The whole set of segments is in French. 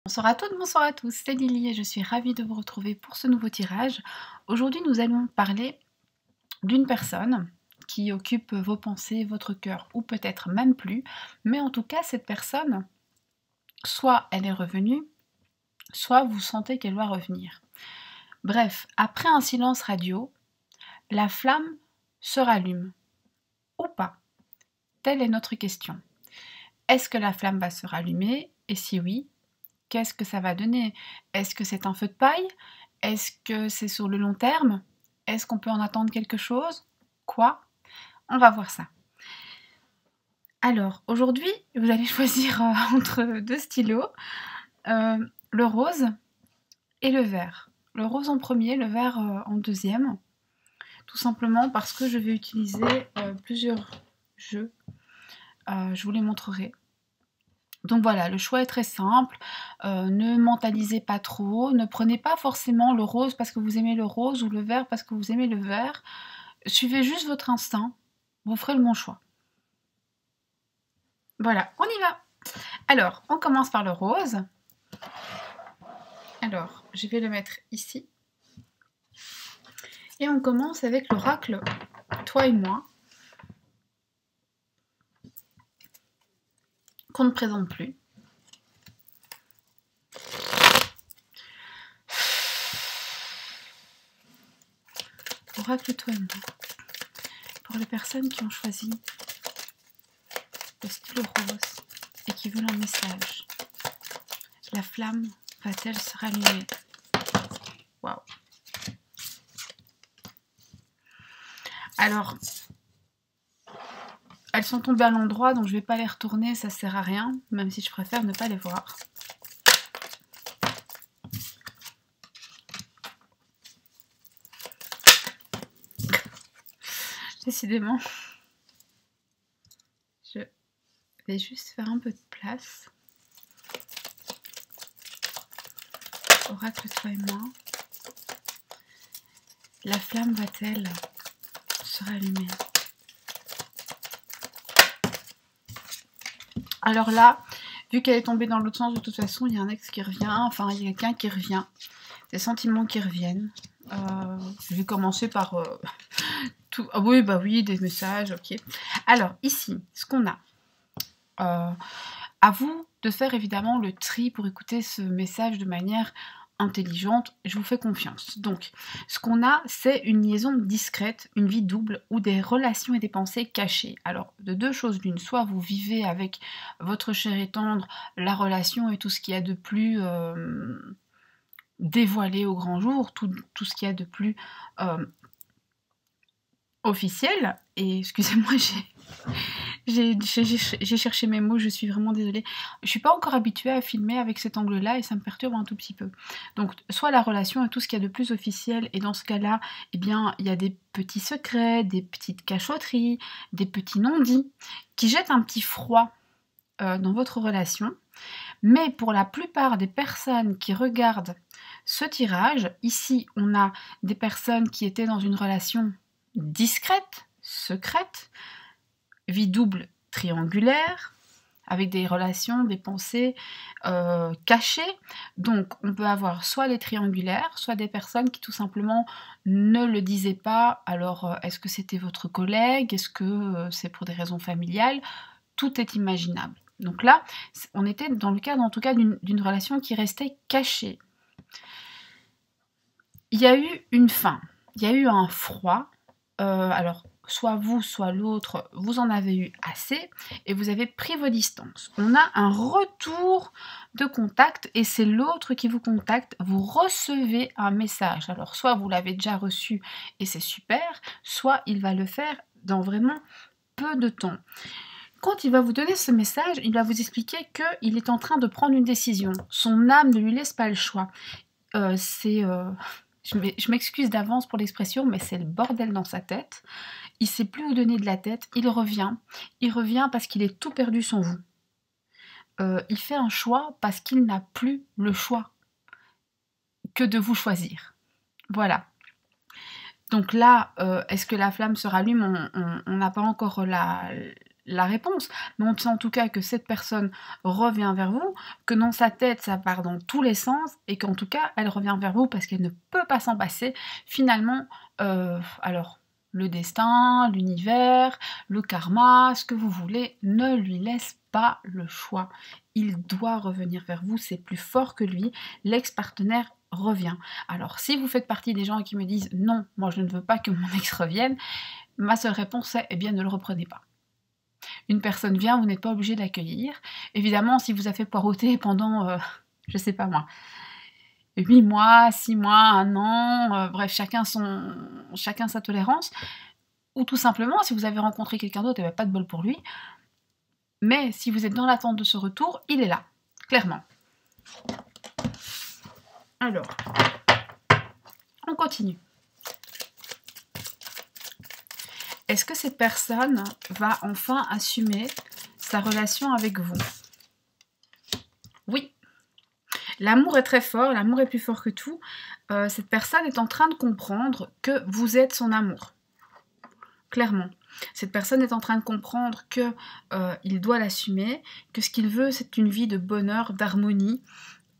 Bonsoir à toutes, bonsoir à tous, c'est Lily et je suis ravie de vous retrouver pour ce nouveau tirage. Aujourd'hui nous allons parler d'une personne qui occupe vos pensées, votre cœur ou peut-être même plus, mais en tout cas cette personne, soit elle est revenue, soit vous sentez qu'elle va revenir. Bref, après un silence radio, la flamme se rallume ou pas? Telle est notre question. Est-ce que la flamme va se rallumer? Et si oui, qu'est-ce que ça va donner? Est-ce que c'est un feu de paille? Est-ce que c'est sur le long terme? Est-ce qu'on peut en attendre quelque chose? Quoi? On va voir ça. Alors, aujourd'hui, vous allez choisir entre deux stylos, le rose et le vert. Le rose en premier, le vert en deuxième. Tout simplement parce que je vais utiliser plusieurs jeux. Je vous les montrerai. Donc voilà, le choix est très simple, ne mentalisez pas trop, ne prenez pas forcément le rose parce que vous aimez le rose ou le vert parce que vous aimez le vert. Suivez juste votre instinct, vous ferez le bon choix. Voilà, on y va. Alors, on commence par le rose. Alors, je vais le mettre ici. Et on commence avec l'oracle Toi et moi, qu'on ne présente plus. Oracle Toi et moi. Pour les personnes qui ont choisi le stylo rose et qui veulent un message, la flamme va-t-elle se rallumer? Waouh! Alors, elles sont tombées à l'endroit, donc je ne vais pas les retourner, ça sert à rien, même si je préfère ne pas les voir. Décidément, je vais juste faire un peu de place. Oracle Toi et moi. La flamme va-t-elle se rallumer? Alors là, vu qu'elle est tombée dans l'autre sens, de toute façon, il y a un ex qui revient, enfin, il y a quelqu'un qui revient, des sentiments qui reviennent. Je vais commencer par tout. Ah oui, bah oui, des messages, ok. Alors, ici, ce qu'on a. À vous de faire évidemment le tri pour écouter ce message de manière intelligente, je vous fais confiance. Donc, ce qu'on a, c'est une liaison discrète, une vie double ou des relations et des pensées cachées. Alors, de deux choses l'une, soit vous vivez avec votre cher et tendre la relation et tout ce qu'il y a de plus dévoilé au grand jour, tout ce qu'il y a de plus officiel, et excusez-moi, j'ai cherché mes mots, je suis vraiment désolée. Je suis pas encore habituée à filmer avec cet angle-là et ça me perturbe un tout petit peu. Donc, soit la relation est tout ce qu'il y a de plus officiel, et dans ce cas-là, eh bien, il y a des petits secrets, des petites cachotteries, des petits non-dits qui jettent un petit froid dans votre relation. Mais pour la plupart des personnes qui regardent ce tirage, ici, on a des personnes qui étaient dans une relation discrète, secrète, vie double triangulaire, avec des relations, des pensées cachées. Donc on peut avoir soit les triangulaires, soit des personnes qui tout simplement ne le disaient pas. Alors est-ce que c'était votre collègue? Est-ce que c'est pour des raisons familiales? Tout est imaginable. Donc là, on était dans le cadre en tout cas d'une relation qui restait cachée. Il y a eu une fin, il y a eu un froid. Alors, soit vous, soit l'autre, vous en avez eu assez et vous avez pris vos distances. On a un retour de contact et c'est l'autre qui vous contacte. Vous recevez un message. Alors, soit vous l'avez déjà reçu et c'est super, soit il va le faire dans vraiment peu de temps. Quand il va vous donner ce message, il va vous expliquer qu'il est en train de prendre une décision. Son âme ne lui laisse pas le choix. Je m'excuse d'avance pour l'expression, mais c'est le bordel dans sa tête. Il ne sait plus où donner de la tête, il revient parce qu'il est tout perdu sans vous. Il fait un choix parce qu'il n'a plus le choix que de vous choisir. Voilà. Donc là, est-ce que la flamme se rallume? On n'a pas encore la réponse, mais on sait en tout cas que cette personne revient vers vous, que dans sa tête ça part dans tous les sens, et qu'en tout cas elle revient vers vous parce qu'elle ne peut pas s'en passer. Finalement, alors le destin, l'univers, le karma, ce que vous voulez, ne lui laisse pas le choix. Il doit revenir vers vous, c'est plus fort que lui, l'ex-partenaire revient. Alors si vous faites partie des gens qui me disent non, moi je ne veux pas que mon ex revienne, ma seule réponse est, eh bien ne le reprenez pas. Une personne vient, vous n'êtes pas obligé d'accueillir. Évidemment, si vous avez fait poireauter pendant, je sais pas moi, 8 mois, 6 mois, 1 an, bref, chacun sa tolérance, ou tout simplement, si vous avez rencontré quelqu'un d'autre, et pas de bol pour lui, mais si vous êtes dans l'attente de ce retour, il est là, clairement. Alors, on continue. Est-ce que cette personne va enfin assumer sa relation avec vous? Oui. L'amour est très fort, l'amour est plus fort que tout. Cette personne est en train de comprendre que vous êtes son amour. Clairement. Cette personne est en train de comprendre qu'il doit l'assumer, que ce qu'il veut, c'est une vie de bonheur, d'harmonie,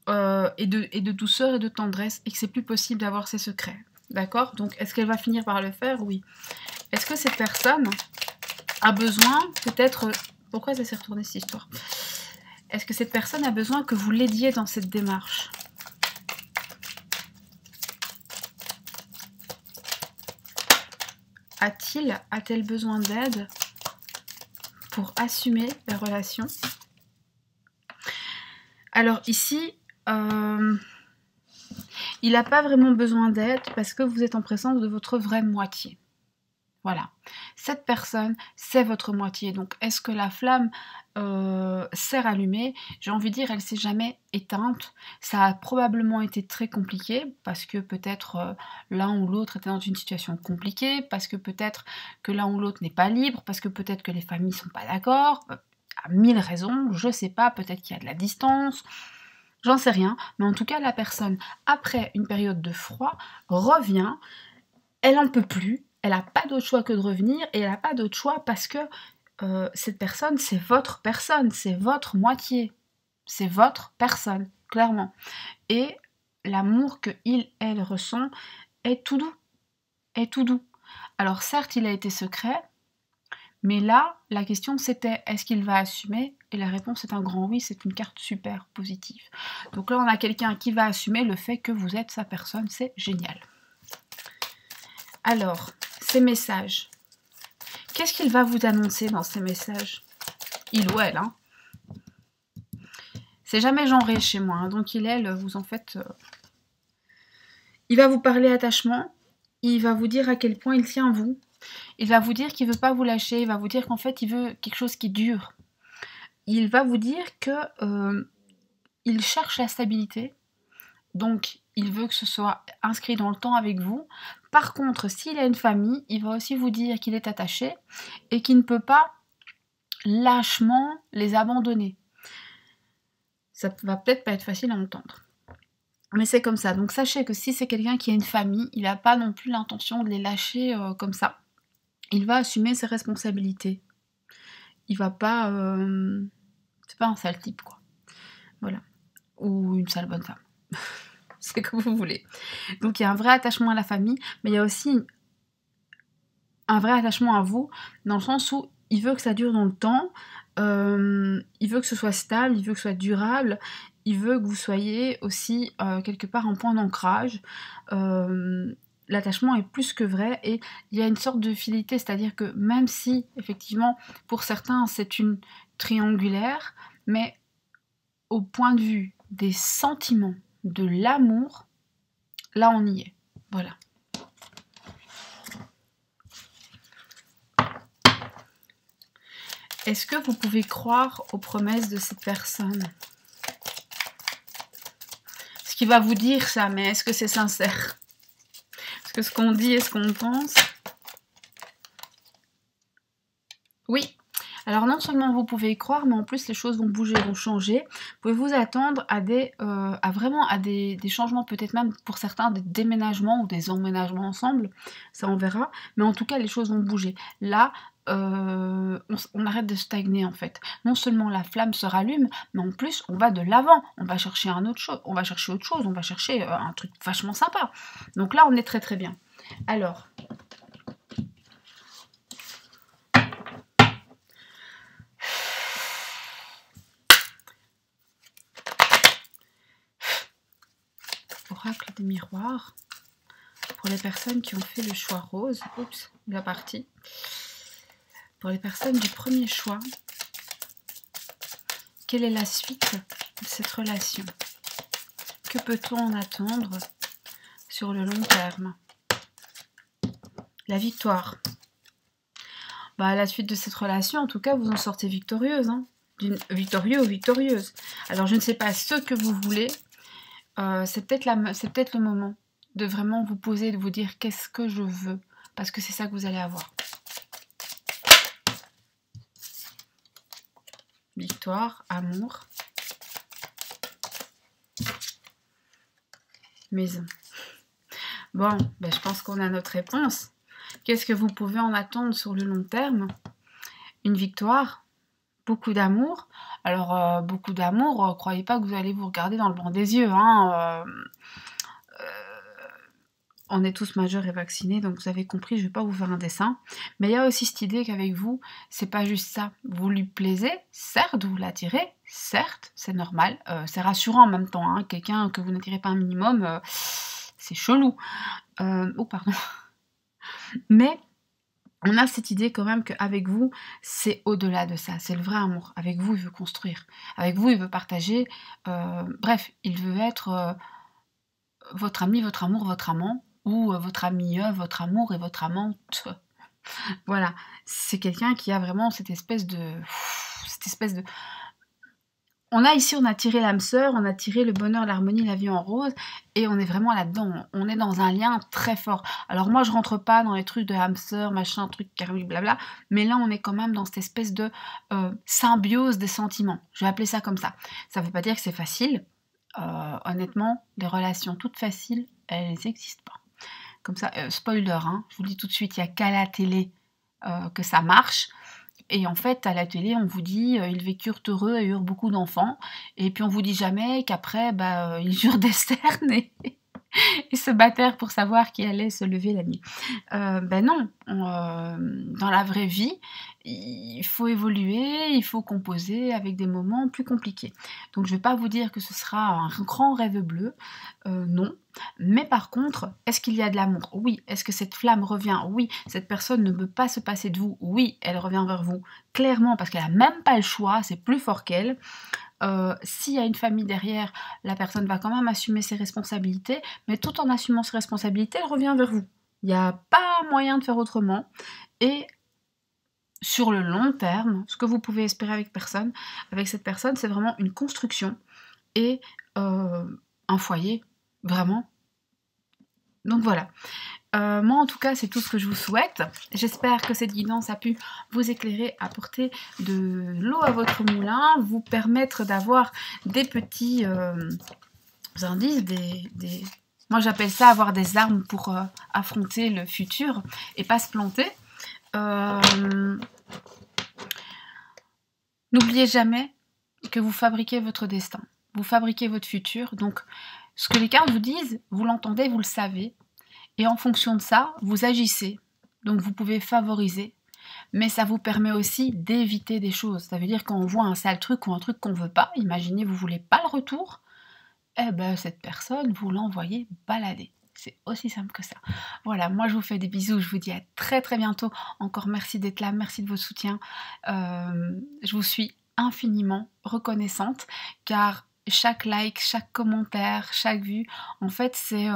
et de douceur et de tendresse, et que c'est plus possible d'avoir ses secrets. D'accord? Donc, est-ce qu'elle va finir par le faire? Oui. Est-ce que cette personne a besoin, peut-être... Pourquoi ça s'est retourné cette histoire? Est-ce que cette personne a besoin que vous l'aidiez dans cette démarche? A-t-elle besoin d'aide pour assumer la relation? Alors ici, il n'a pas vraiment besoin d'aide parce que vous êtes en présence de votre vraie moitié. Voilà. Cette personne, c'est votre moitié. Donc, est-ce que la flamme s'est rallumée? J'ai envie de dire, elle ne s'est jamais éteinte. Ça a probablement été très compliqué parce que peut-être l'un ou l'autre était dans une situation compliquée, parce que peut-être que l'un ou l'autre n'est pas libre, parce que peut-être que les familles ne sont pas d'accord, à 1000 raisons, je sais pas, peut-être qu'il y a de la distance, j'en sais rien. Mais en tout cas, la personne, après une période de froid, revient, elle n'en peut plus. Elle n'a pas d'autre choix que de revenir, et elle n'a pas d'autre choix parce que cette personne, c'est votre moitié. C'est votre personne, clairement. Et l'amour que elle ressent est tout doux. Est tout doux. Alors certes, il a été secret, mais là, la question c'était, est-ce qu'il va assumer? Et la réponse est un grand oui, c'est une carte super positive. Donc là, on a quelqu'un qui va assumer le fait que vous êtes sa personne, c'est génial. Alors, ces messages. Qu'est-ce qu'il va vous annoncer dans ces messages? Il ou elle, hein. C'est jamais genré chez moi, hein. Donc il, elle, vous en faites... Il va vous parler attachement, il va vous dire à quel point il tient à vous, il va vous dire qu'il ne veut pas vous lâcher, il va vous dire qu'en fait il veut quelque chose qui dure. Il va vous dire que il cherche la stabilité, donc il veut que ce soit inscrit dans le temps avec vous. Par contre, s'il a une famille, il va aussi vous dire qu'il est attaché et qu'il ne peut pas lâchement les abandonner. Ça va peut-être pas être facile à entendre, mais c'est comme ça. Donc sachez que si c'est quelqu'un qui a une famille, il n'a pas non plus l'intention de les lâcher comme ça. Il va assumer ses responsabilités. Il va pas... c'est pas un sale type, quoi. Voilà. Ou une sale bonne femme. C'est comme vous voulez. Donc il y a un vrai attachement à la famille, mais il y a aussi un vrai attachement à vous, dans le sens où il veut que ça dure dans le temps, il veut que ce soit stable, il veut que ce soit durable, il veut que vous soyez aussi quelque part en point d'ancrage. L'attachement est plus que vrai, et il y a une sorte de fidélité, c'est-à-dire que même si, effectivement, pour certains, c'est une triangulaire, mais au point de vue des sentiments, de l'amour, là on y est. Voilà. Est-ce que vous pouvez croire aux promesses de cette personne? Ce qu'il va vous dire ça, mais est-ce que c'est sincère? Est-ce que ce qu'on dit est ce qu'on pense? Oui. Alors non seulement vous pouvez y croire, mais en plus les choses vont bouger, vont changer. Vous pouvez vous attendre à vraiment à des changements, peut-être même pour certains des déménagements ou des emménagements ensemble, ça on verra. Mais en tout cas les choses vont bouger. Là, on arrête de stagner en fait. Non seulement la flamme se rallume, mais en plus on va de l'avant, on va chercher autre chose, on va chercher un truc vachement sympa. Donc là on est très très bien. Alors, oracle des miroirs, pour les personnes qui ont fait le choix rose, oups, il est parti. Pour les personnes du premier choix, quelle est la suite de cette relation? Que peut-on en attendre sur le long terme? La victoire. Bah, à la suite de cette relation, en tout cas, vous en sortez victorieuse. Hein. Victorieux ou victorieuse. Alors, je ne sais pas ce que vous voulez. C'est peut-être le moment de vraiment vous poser, de vous dire qu'est-ce que je veux. Parce que c'est ça que vous allez avoir. Victoire, amour. Maison. Bon, ben, je pense qu'on a notre réponse. Qu'est-ce que vous pouvez en attendre sur le long terme? Une victoire, beaucoup d'amour. Alors, beaucoup d'amour, croyez pas que vous allez vous regarder dans le blanc des yeux. Hein, on est tous majeurs et vaccinés, donc vous avez compris, je ne vais pas vous faire un dessin. Mais il y a aussi cette idée qu'avec vous, c'est pas juste ça. Vous lui plaisez, certes, vous l'attirez, certes, c'est normal. C'est rassurant en même temps. Hein, quelqu'un que vous n'attirez pas un minimum, c'est chelou. Oh, pardon. Mais on a cette idée quand même qu'avec vous, c'est au-delà de ça. C'est le vrai amour. Avec vous, il veut construire. Avec vous, il veut partager. Bref, il veut être votre ami, votre amour, votre amant. Ou votre ami, votre amour et votre amante. Voilà. C'est quelqu'un qui a vraiment cette espèce de... On a tiré l'âme sœur, on a tiré le bonheur, l'harmonie, la vie en rose, et on est vraiment là-dedans. On est dans un lien très fort. Alors moi, je rentre pas dans les trucs de âme sœur, machin, truc, carré, blabla, mais là, on est quand même dans cette espèce de symbiose des sentiments. Je vais appeler ça comme ça. Ça veut pas dire que c'est facile. Honnêtement, les relations toutes faciles, elles n'existent pas. Comme ça, spoiler, hein, je vous le dis tout de suite, il n'y a qu'à la télé que ça marche. Et en fait, à la télé, on vous dit ils vécurent heureux et eurent beaucoup d'enfants. Et puis on vous dit jamais qu'après, ils eurent des cernes et se battèrent pour savoir qui allait se lever la nuit. Non, dans la vraie vie, il faut évoluer, il faut composer avec des moments plus compliqués. Donc je ne vais pas vous dire que ce sera un grand rêve bleu, non. Mais par contre, est-ce qu'il y a de l'amour? Oui. Est-ce que cette flamme revient? Oui. Cette personne ne peut pas se passer de vous? Oui, elle revient vers vous. Clairement, parce qu'elle n'a même pas le choix, c'est plus fort qu'elle. S'il y a une famille derrière, la personne va quand même assumer ses responsabilités, mais tout en assumant ses responsabilités, elle revient vers vous. Il n'y a pas moyen de faire autrement. Et sur le long terme, ce que vous pouvez espérer avec cette personne, c'est vraiment une construction et un foyer, vraiment. Donc voilà. Moi en tout cas c'est tout ce que je vous souhaite. J'espère que cette guidance a pu vous éclairer, apporter de l'eau à votre moulin, vous permettre d'avoir des petits indices, moi j'appelle ça avoir des armes pour affronter le futur et pas se planter. N'oubliez jamais que vous fabriquez votre destin, vous fabriquez votre futur, donc ce que les cartes vous disent, vous l'entendez, vous le savez. Et en fonction de ça, vous agissez. Donc vous pouvez favoriser. Mais ça vous permet aussi d'éviter des choses. Ça veut dire quand on voit un sale truc ou un truc qu'on ne veut pas, imaginez vous ne voulez pas le retour, eh ben cette personne, vous l'envoyez balader. C'est aussi simple que ça. Voilà, moi je vous fais des bisous, je vous dis à très très bientôt. Encore merci d'être là, merci de votre soutien. Je vous suis infiniment reconnaissante car chaque like, chaque commentaire, chaque vue, en fait c'est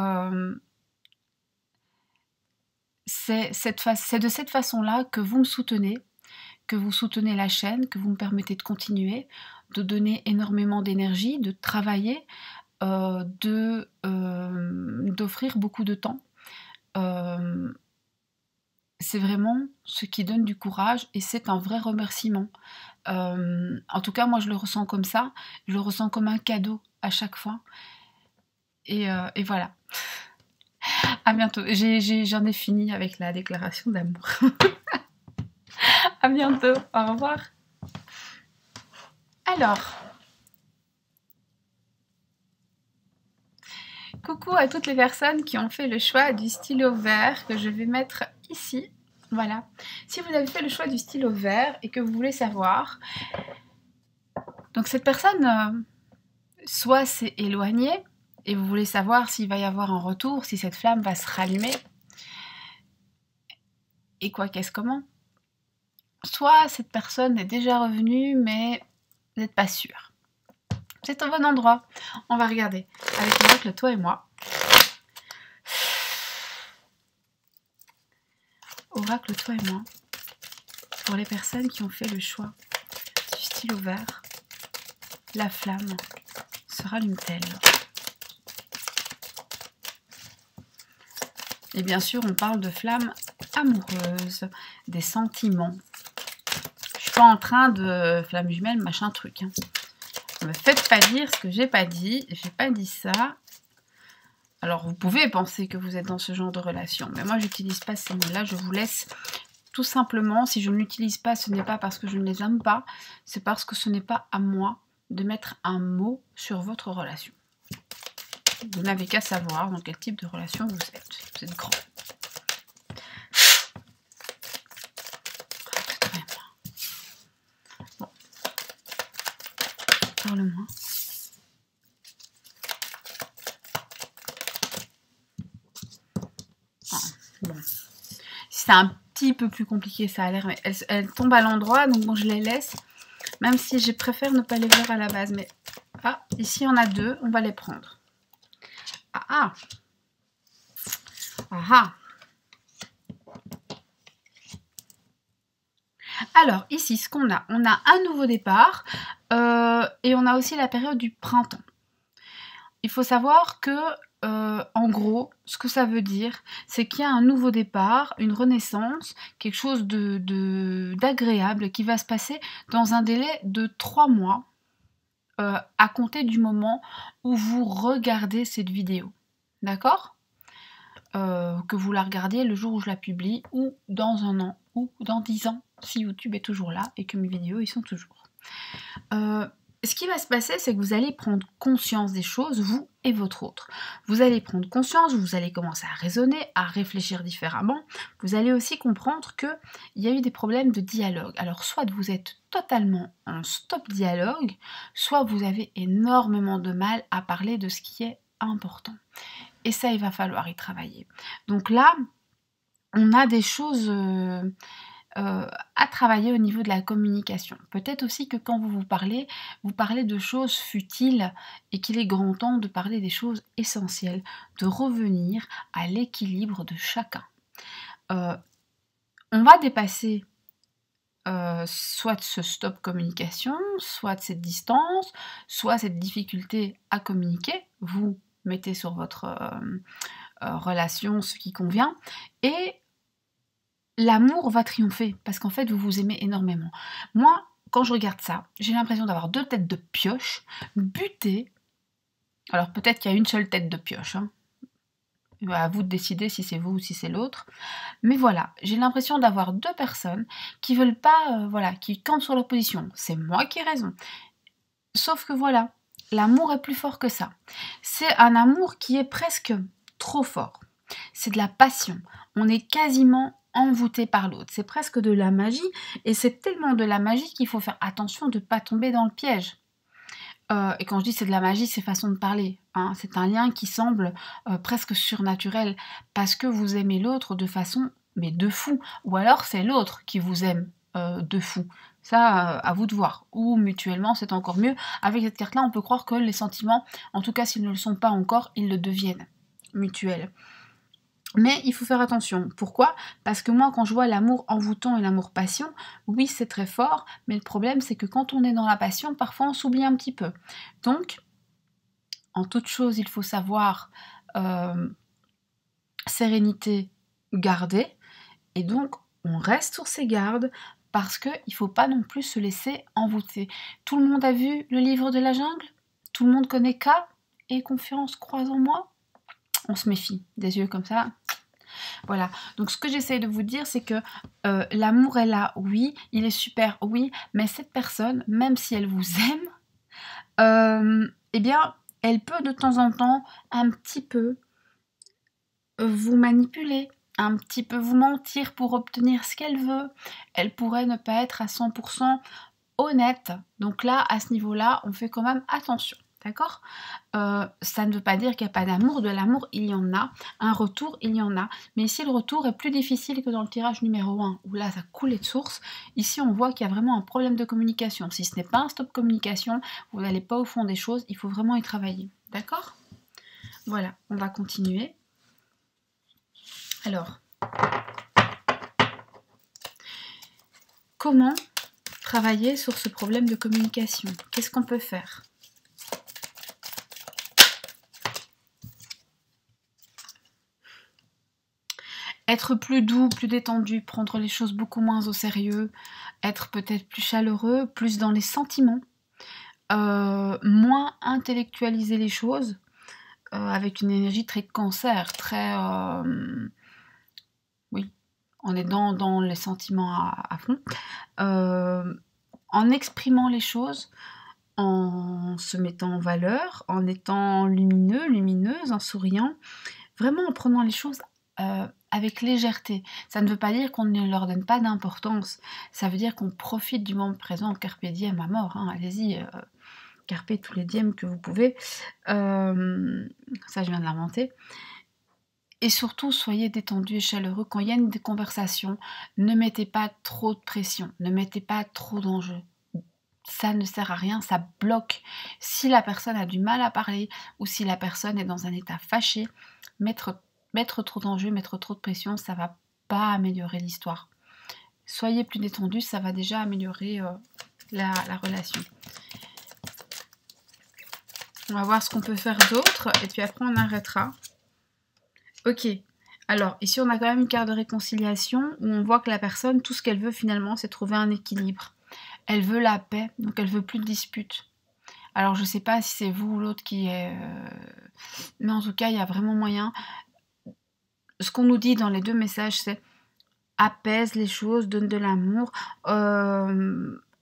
de cette façon-là que vous me soutenez, que vous soutenez la chaîne, que vous me permettez de continuer, de donner énormément d'énergie, de travailler, d'offrir beaucoup de temps. C'est vraiment ce qui donne du courage et c'est un vrai remerciement. En tout cas, moi je le ressens comme ça, je le ressens comme un cadeau à chaque fois. Et voilà. À bientôt. J'en ai fini avec la déclaration d'amour. À bientôt. Au revoir. Alors, coucou à toutes les personnes qui ont fait le choix du stylo vert que je vais mettre ici. Voilà. Si vous avez fait le choix du stylo vert et que vous voulez savoir, donc cette personne, soit s'est éloignée et vous voulez savoir s'il va y avoir un retour, si cette flamme va se rallumer, et quoi, qu'est-ce, comment. Soit cette personne est déjà revenue, mais vous n'êtes pas sûr. C'est au bon endroit. On va regarder avec l'oracle toi et moi. Oracle toi et moi. Pour les personnes qui ont fait le choix du stylo vert, la flamme se rallume-t-elle? Et bien sûr, on parle de flamme amoureuse, des sentiments. Je suis pas en train de flamme jumelle, machin truc. Hein. Ne me faites pas dire ce que j'ai pas dit. J'ai pas dit ça. Alors, vous pouvez penser que vous êtes dans ce genre de relation, mais moi, j'utilise pas ces mots-là. Je vous laisse tout simplement. Si je ne l'utilise pas, ce n'est pas parce que je ne les aime pas, c'est parce que ce n'est pas à moi de mettre un mot sur votre relation. Vous n'avez qu'à savoir dans quel type de relation vous êtes. Vous êtes grand. Bon. Parle-moi. Bon. C'est un petit peu plus compliqué, ça a l'air, mais elles tombent à l'endroit, donc bon, je les laisse. Même si je préfère ne pas les voir à la base, mais ah, ici on a deux, on va les prendre. Ah ah, ah ah. Alors ici, ce qu'on a un nouveau départ et on a aussi la période du printemps. Il faut savoir que en gros, ce que ça veut dire, c'est qu'il y a un nouveau départ, une renaissance, quelque chose d'agréable qui va se passer dans un délai de 3 mois à compter du moment où vous regardez cette vidéo. D'accord ? Que vous la regardiez le jour où je la publie, ou dans 1 an, ou dans 10 ans, si YouTube est toujours là et que mes vidéos y sont toujours. Ce qui va se passer, c'est que vous allez prendre conscience des choses, vous et votre autre. Vous allez prendre conscience, vous allez commencer à raisonner, à réfléchir différemment. Vous allez aussi comprendre qu'il y a eu des problèmes de dialogue. Alors, soit vous êtes totalement en stop dialogue, soit vous avez énormément de mal à parler de ce qui est important. Et ça, il va falloir y travailler. Donc là, on a des choses à travailler au niveau de la communication. Peut-être aussi que quand vous parlez de choses futiles et qu'il est grand temps de parler des choses essentielles, de revenir à l'équilibre de chacun. On va dépasser soit ce stop communication, soit cette distance, soit cette difficulté à communiquer. Vous mettez sur votre relation ce qui convient et l'amour va triompher parce qu'en fait vous vous aimez énormément. Moi, quand je regarde ça, j'ai l'impression d'avoir 2 têtes de pioche butées. Alors peut-être qu'il y a une seule tête de pioche, hein. À vous de décider si c'est vous ou si c'est l'autre. Mais voilà, j'ai l'impression d'avoir 2 personnes qui veulent pas, voilà, qui campent sur leur position. C'est moi qui ai raison. Sauf que voilà, l'amour est plus fort que ça. C'est un amour qui est presque trop fort. C'est de la passion. On est quasiment envoûté par l'autre. C'est presque de la magie. Et c'est tellement de la magie qu'il faut faire attention de ne pas tomber dans le piège. Et quand je dis c'est de la magie, c'est façon de parler. Hein. C'est un lien qui semble presque surnaturel. Parce que vous aimez l'autre de façon, mais de fou. Ou alors c'est l'autre qui vous aime de fou. Ça, à vous de voir. Ou mutuellement, c'est encore mieux. Avec cette carte-là, on peut croire que les sentiments, en tout cas s'ils ne le sont pas encore, ils le deviennent. Mutuels. Mais il faut faire attention. Pourquoi ? Parce que moi, quand je vois l'amour envoûtant et l'amour passion, oui, c'est très fort, mais le problème, c'est que quand on est dans la passion, parfois on s'oublie un petit peu. Donc, en toute chose, il faut savoir sérénité garder, et donc on reste sur ses gardes, parce qu'il ne faut pas non plus se laisser envoûter. Tout le monde a vu le livre de la jungle ? Tout le monde connaît K ? Et confiance, croise en moi ? On se méfie, des yeux comme ça. Voilà, donc ce que j'essaie de vous dire, c'est que l'amour est là, oui, il est super, oui, mais cette personne, même si elle vous aime, eh bien, elle peut de temps en temps un petit peu vous manipuler, un petit peu vous mentir pour obtenir ce qu'elle veut. Elle pourrait ne pas être à 100% honnête. Donc là, à ce niveau-là, on fait quand même attention. D'accord? Ça ne veut pas dire qu'il n'y a pas d'amour. De l'amour, il y en a. Un retour, il y en a. Mais ici, le retour est plus difficile que dans le tirage numéro 1, où là, ça coulait de source. Ici, on voit qu'il y a vraiment un problème de communication. Si ce n'est pas un stop communication, vous n'allez pas au fond des choses. Il faut vraiment y travailler. D'accord? Voilà, on va continuer. Alors, comment travailler sur ce problème de communication? Qu'est-ce qu'on peut faire? Être plus doux, plus détendu, prendre les choses beaucoup moins au sérieux, être peut-être plus chaleureux, plus dans les sentiments, moins intellectualiser les choses, avec une énergie très cancer, très... oui, on est dans les sentiments à fond, en exprimant les choses, en se mettant en valeur, en étant lumineux, lumineuse, en souriant, vraiment en prenant les choses avec légèreté. Ça ne veut pas dire qu'on ne leur donne pas d'importance, ça veut dire qu'on profite du moment présent, carpe diem à mort, hein. Allez-y, carpe tous les diem que vous pouvez, ça je viens de l'inventer. Et surtout, soyez détendu et chaleureux. Quand il y a une conversation, ne mettez pas trop de pression, ne mettez pas trop d'enjeux. Ça ne sert à rien, ça bloque. Si la personne a du mal à parler ou si la personne est dans un état fâché, mettre trop d'enjeux, mettre trop de pression, ça va pas améliorer l'histoire. Soyez plus détendu, ça va déjà améliorer la relation. On va voir ce qu'on peut faire d'autre et puis après on arrêtera. Ok, alors ici on a quand même une carte de réconciliation où on voit que la personne, tout ce qu'elle veut finalement, c'est trouver un équilibre. Elle veut la paix, donc elle veut plus de disputes. Alors je sais pas si c'est vous ou l'autre qui est... mais en tout cas, il y a vraiment moyen. Ce qu'on nous dit dans les deux messages, c'est apaise les choses, donne de l'amour,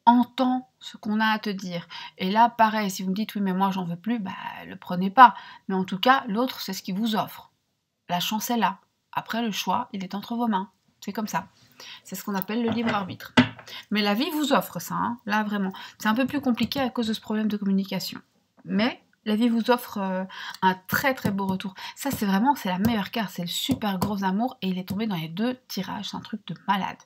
entends ce qu'on a à te dire. Et là, pareil, si vous me dites oui mais moi j'en veux plus, bah le prenez pas. Mais en tout cas, l'autre, c'est ce qu'il vous offre. La chance est là. Après, le choix, il est entre vos mains. C'est comme ça. C'est ce qu'on appelle le libre arbitre. Mais la vie vous offre ça, hein, là vraiment. C'est un peu plus compliqué à cause de ce problème de communication. Mais la vie vous offre un très très beau retour. Ça c'est la meilleure carte, c'est le super gros amour et il est tombé dans les deux tirages, c'est un truc de malade.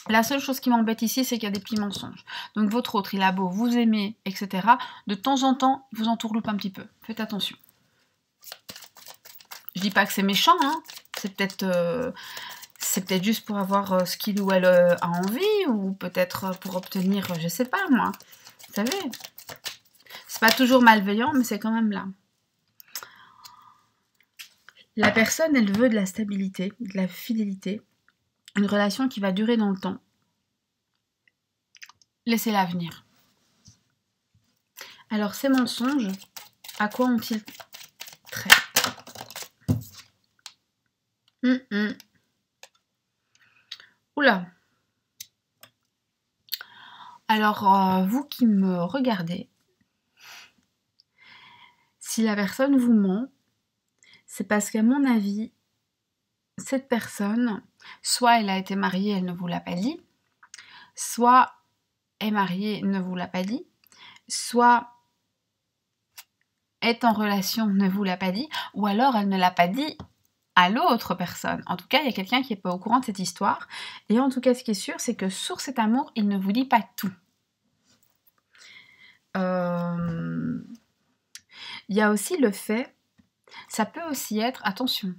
La seule chose qui m'embête ici, c'est qu'il y a des petits mensonges. Donc votre autre, il a beau vous aimer, etc. De temps en temps, il vous entourloupe un petit peu. Faites attention. Je dis pas que c'est méchant, hein. C'est peut-être juste pour avoir ce qu'il ou elle a envie, ou peut-être pour obtenir, je sais pas moi. Vous savez, c'est pas toujours malveillant, mais c'est quand même là. La personne, elle veut de la stabilité, de la fidélité, une relation qui va durer dans le temps. Laissez-la venir. Alors ces mensonges, à quoi ont-ils trait? Oula. Alors, vous qui me regardez, si la personne vous ment, c'est parce qu'à mon avis, cette personne, soit elle a été mariée, elle ne vous l'a pas dit, soit est mariée, ne vous l'a pas dit, soit est en relation, ne vous l'a pas dit, ou alors elle ne l'a pas dit à l'autre personne. En tout cas, il y a quelqu'un qui n'est pas au courant de cette histoire. Et en tout cas, ce qui est sûr, c'est que sur cet amour, il ne vous dit pas tout. Il y a aussi le fait, ça peut aussi être, attention,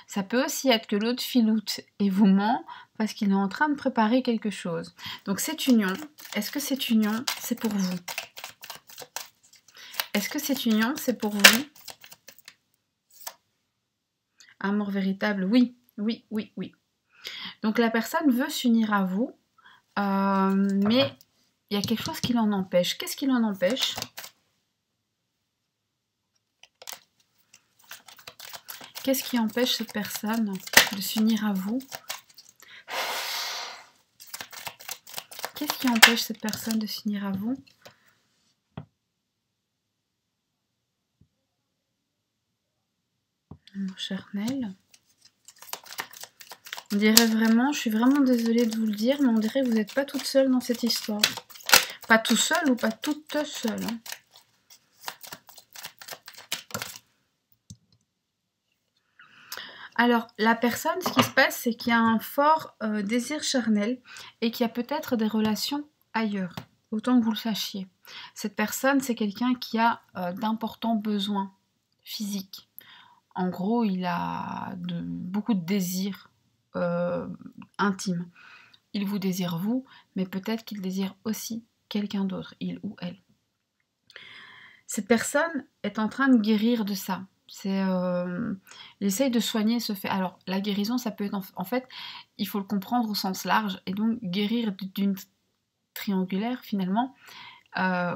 ça peut aussi être que l'autre filoute et vous ment parce qu'il est en train de préparer quelque chose. Donc cette union, est-ce que cette union, c'est pour vous? Est-ce que cette union, c'est pour vous? Amour véritable, oui, oui, oui, oui. Donc la personne veut s'unir à vous, mais il y a quelque chose qui l'en empêche. Qu'est-ce qui l'en empêche? Qu'est-ce qui empêche cette personne de s'unir à vous? Qu'est-ce qui empêche cette personne de s'unir à vous? Mon cher Nel. On dirait vraiment, je suis vraiment désolée de vous le dire, mais on dirait que vous n'êtes pas toute seule dans cette histoire. Pas tout seul ou pas toute seule. Hein. Alors, la personne, ce qui se passe, c'est qu'il y a un fort désir charnel et qu'il y a peut-être des relations ailleurs, autant que vous le sachiez. Cette personne, c'est quelqu'un qui a d'importants besoins physiques. En gros, il a beaucoup de désirs intimes. Il vous désire vous, mais peut-être qu'il désire aussi quelqu'un d'autre, il ou elle. Cette personne est en train de guérir de ça. Il essaye de soigner ce fait. Alors, la guérison, ça peut être... En fait, il faut le comprendre au sens large. Et donc, guérir d'une triangulaire, finalement,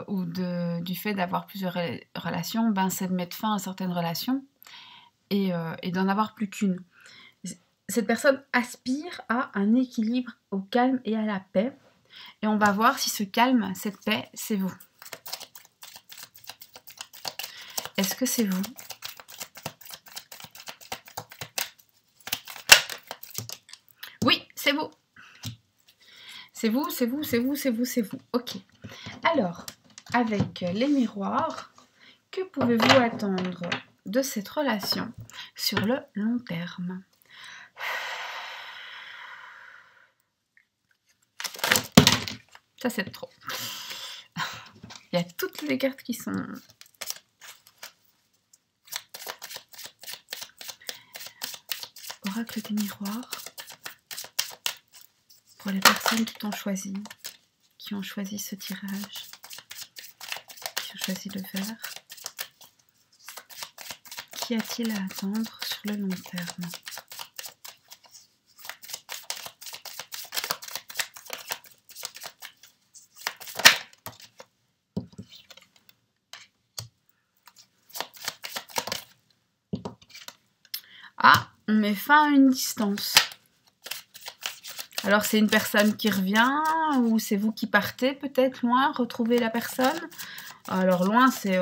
ou du fait d'avoir plusieurs relations, ben, c'est de mettre fin à certaines relations et d'en avoir plus qu'une. Cette personne aspire à un équilibre, au calme et à la paix. Et on va voir si ce calme, cette paix, c'est vous. Est-ce que c'est vous? Oui, c'est vous. C'est vous, c'est vous, c'est vous, c'est vous, c'est vous. Ok. Alors, avec les miroirs, que pouvez-vous attendre de cette relation sur le long terme? Ça, c'est trop. Il y a toutes les cartes qui sont... Oracle des miroirs. Pour les personnes qui ont choisi ce tirage, qui ont choisi le vert. Qu'y a-t-il à attendre sur le long terme? Ah, on met fin à une distance. Alors c'est une personne qui revient ou c'est vous qui partez peut-être loin, retrouver la personne? Alors loin, c'est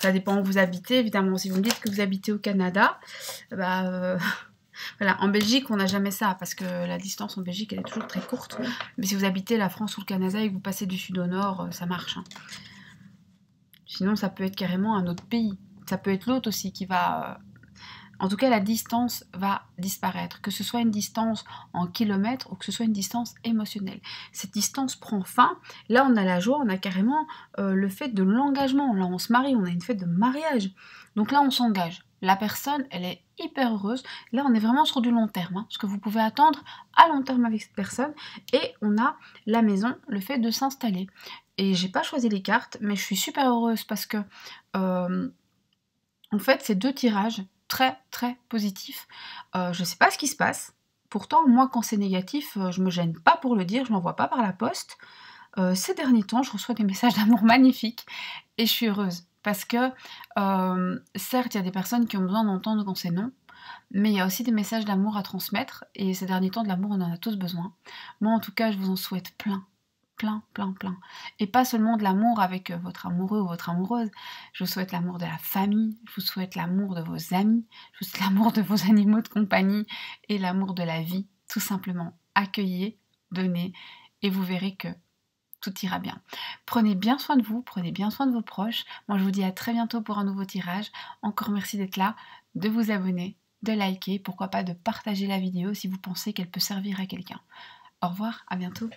ça dépend où vous habitez évidemment. Si vous me dites que vous habitez au Canada, bah voilà. En Belgique, on n'a jamais ça parce que la distance en Belgique elle est toujours très courte. Mais si vous habitez la France ou le Canada et que vous passez du sud au nord, ça marche. Hein. Sinon, ça peut être carrément un autre pays. Ça peut être l'autre aussi qui va... En tout cas, la distance va disparaître, que ce soit une distance en kilomètres ou que ce soit une distance émotionnelle. Cette distance prend fin. Là, on a la joie, on a carrément le fait de l'engagement. Là, on se marie, on a une fête de mariage. Donc là, on s'engage. La personne, elle est hyper heureuse. Là, on est vraiment sur du long terme. Hein, ce que vous pouvez attendre à long terme avec cette personne. Et on a la maison, le fait de s'installer. Et j'ai pas choisi les cartes, mais je suis super heureuse parce que, en fait, ces deux tirages très très positif. Je sais pas ce qui se passe. Pourtant, moi, quand c'est négatif, je me gêne pas pour le dire, je l'envoie pas par la poste. Ces derniers temps, je reçois des messages d'amour magnifiques et je suis heureuse. Parce que, certes, il y a des personnes qui ont besoin d'entendre quand c'est non, mais il y a aussi des messages d'amour à transmettre et ces derniers temps, de l'amour, on en a tous besoin. Moi, en tout cas, je vous en souhaite plein. Plein, plein, plein. Et pas seulement de l'amour avec votre amoureux ou votre amoureuse. Je vous souhaite l'amour de la famille, je vous souhaite l'amour de vos amis, je vous souhaite l'amour de vos animaux de compagnie et l'amour de la vie, tout simplement. Accueillez, donnez, et vous verrez que tout ira bien. Prenez bien soin de vous, prenez bien soin de vos proches. Moi, je vous dis à très bientôt pour un nouveau tirage. Encore merci d'être là, de vous abonner, de liker, pourquoi pas de partager la vidéo si vous pensez qu'elle peut servir à quelqu'un. Au revoir, à bientôt.